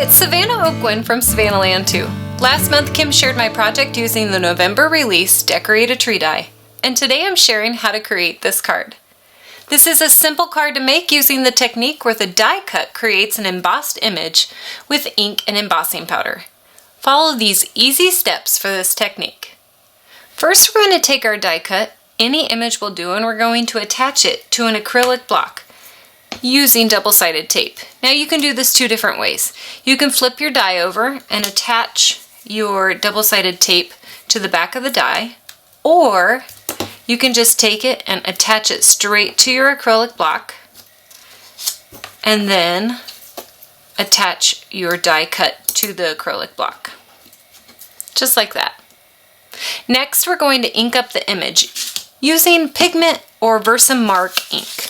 it's Savannah Oakwin from Savannahland 2. Last month, Kim shared my project using the November release Decorate a Tree die, and today I'm sharing how to create this card. This is a simple card to make using the technique where the die cut creates an embossed image with ink and embossing powder. Follow these easy steps for this technique. First, we're going to take our die cut, any image will do, and we're going to attach it to an acrylic block using double-sided tape. Now you can do this two different ways. You can flip your die over and attach your double-sided tape to the back of the die, or you can just take it and attach it straight to your acrylic block and then attach your die cut to the acrylic block. Just like that. Next, we're going to ink up the image using pigment or Versamark ink.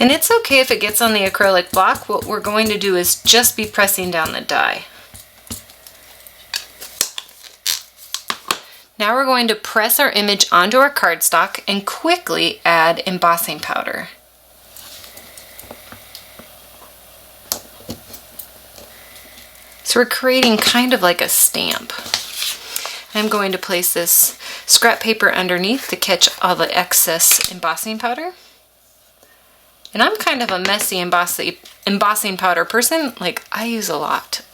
And it's okay if it gets on the acrylic block. What we're going to do is just be pressing down the die. Now we're going to press our image onto our cardstock and quickly add embossing powder. So we're creating kind of like a stamp. I'm going to place this scrap paper underneath to catch all the excess embossing powder. And I'm kind of a messy embossing powder person. Like, I use a lot.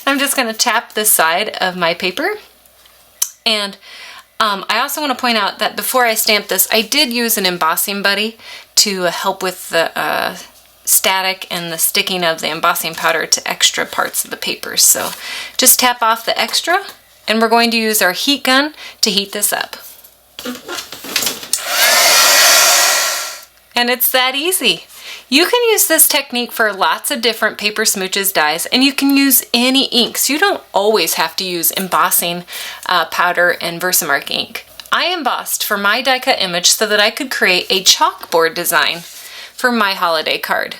I'm just going to tap the side of my paper. And I also want to point out that before I stamped this, I did use an embossing buddy to help with the static and the sticking of the embossing powder to extra parts of the paper. So just tap off the extra, and we're going to use our heat gun to heat this up. And it's that easy. You can use this technique for lots of different paper smooches dies, and you can use any inks. You don't always have to use embossing powder and Versamark ink. I embossed for my die cut image so that I could create a chalkboard design for my holiday card.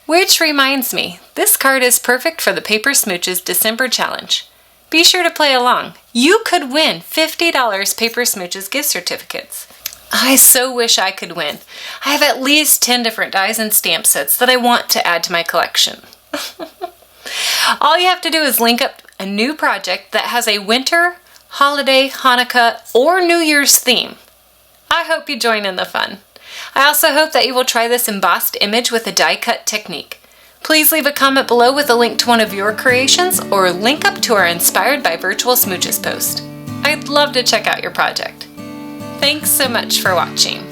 Which reminds me, this card is perfect for the Paper Smooches December Challenge. Be sure to play along. You could win $50 Paper Smooches gift certificates. I so wish I could win. I have at least 10 different dies and stamp sets that I want to add to my collection. All you have to do is link up a new project that has a winter, holiday, Hanukkah, or New Year's theme. I hope you join in the fun. I also hope that you will try this embossed image with a die cut technique. Please leave a comment below with a link to one of your creations or link up to our Inspired by Virtual Smooches post. I'd love to check out your project. Thanks so much for watching.